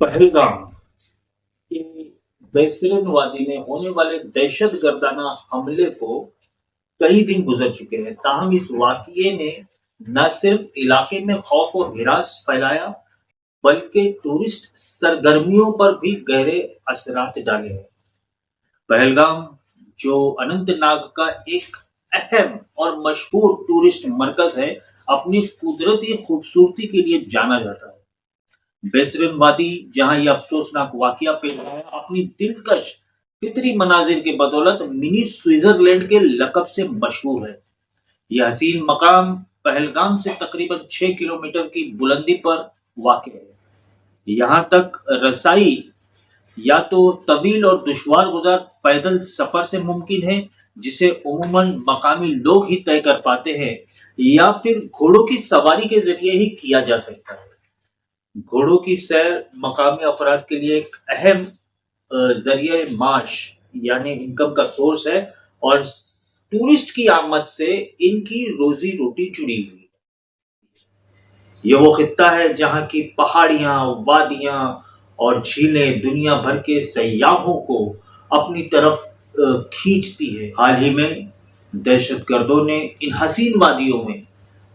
पहलगाम के बेहतरीन वादी में होने वाले दहशत गर्दाना हमले को कई दिन गुजर चुके हैं, ताहम इस वाकये ने न सिर्फ इलाके में खौफ और हिरास फैलाया बल्कि टूरिस्ट सरगर्मियों पर भी गहरे असरात डाले हैं। पहलगाम, जो अनंतनाग का एक अहम और मशहूर टूरिस्ट मरकज है, अपनी कुदरती खूबसूरती के लिए जाना जाता है। बेसरन वादी, जहां यह अफसोसनाक वाकया पेश आया, अपनी दिलकश फितरी मनाजिर के बदौलत मिनी स्विट्जरलैंड के लकब से मशहूर है। यह हसीन मकाम पहलगाम से तकरीबन 6 किलोमीटर की बुलंदी पर वाक़ है। यहाँ तक रसाई या तो तवील और दुश्वार गुजार पैदल सफर से मुमकिन है, जिसे उमूमन मकामी लोग ही तय कर पाते हैं, या फिर घोड़ों की सवारी के जरिए ही किया जा सकता है। घोड़ों की सैर मकामी अफराद के लिए एक अहम जरिए माश यानी इनकम का सोर्स है, और टूरिस्ट की आमद से इनकी रोजी रोटी जुड़ी हुई है। यह वो खित्ता है जहां की पहाड़ियां, वादियां और झीलें दुनिया भर के सयाहों को अपनी तरफ खींचती है। हाल ही में दहशतगर्दों ने इन हसीन वादियों में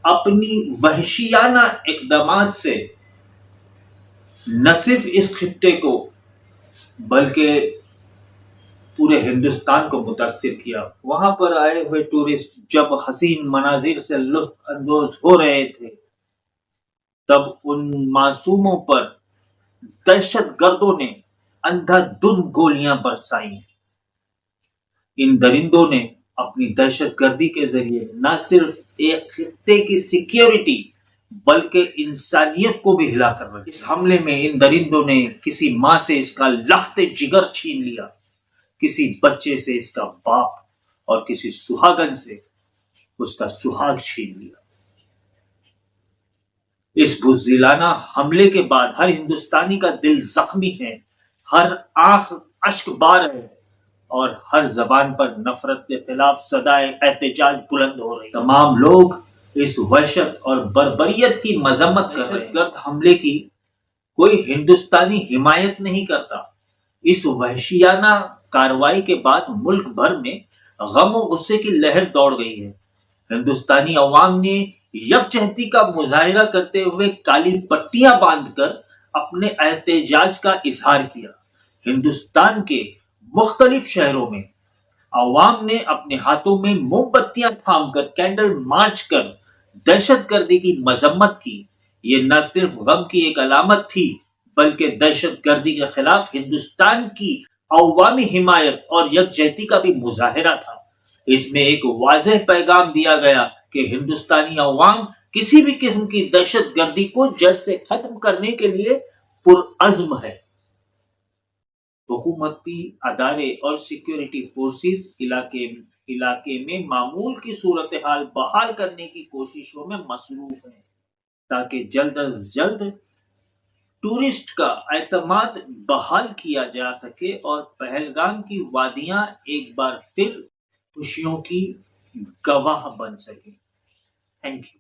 अपनी वहशियाना इकदामात से न सिर्फ इस खित्ते को बल्कि पूरे हिंदुस्तान को मुतासिर किया। वहां पर आए हुए टूरिस्ट जब हसीन मनाजिर से लुत्फ अंदोज हो रहे थे, तब उन मासूमों पर दहशतगर्दों ने अंधाधुंध गोलियां बरसाई। इन दरिंदों ने अपनी दहशतगर्दी के जरिए न सिर्फ एक खित्ते की सिक्योरिटी बल्कि इंसानियत को भी हिला कर रखा। इस हमले में इन दरिंदों ने किसी माँ से इसका लख्ते जिगर छीन लिया, किसी बच्चे से इसका बाप, और किसी सुहागन से उसका सुहाग छीन लिया। इस बुज़दिलाना हमले के बाद हर हिंदुस्तानी का दिल जख्मी है, हर आंख अश्क बार है, और हर जबान पर नफरत के खिलाफ सदाए एहतजाज बुलंद हो रही। तमाम लोग इस वहशत और बर्बरियत की मजम्मत कर रहे हैं। दहशतगर्द हमले की कोई हिंदुस्तानी हिमायत नहीं करता। इस वहशियाना कार्रवाई के बाद मुल्क भर में गम और गुस्से की लहर दौड़ गई है। हिंदुस्तानी अवाम ने यकजहती का मुजाहिरा करते हुए काली पट्टियां बांधकर अपने एहतजाज का इजहार किया। हिंदुस्तान के मुख्तलिफ शहरों में अवाम ने अपने हाथों में मोमबत्तियां थामकर कैंडल मार्च कर दहशतगर्दी की मजम्मत की। ये न सिर्फ गम की एक अलामत थी, बल्कि दहशतगर्दी के खिलाफ हिंदुस्तान की अवामी हिमायत और यकजहती का भी मुजाहिरा था। इसमें एक वाज़ेह पैगाम दिया गया कि हिंदुस्तानी अवाम किसी भी किस्म की दहशतगर्दी को जड़ से खत्म करने के लिए पुरअज़्म है। हुकूमती अदारे और सिक्योरिटी फोर्सेस इलाके में मामूल की सूरत हाल बहाल करने की कोशिशों में मसरूफ हैं, ताकि जल्द अज जल्द टूरिस्ट का एतमाद बहाल किया जा सके और पहलगाम की वादियां एक बार फिर खुशियों की गवाह बन सके। Thank you.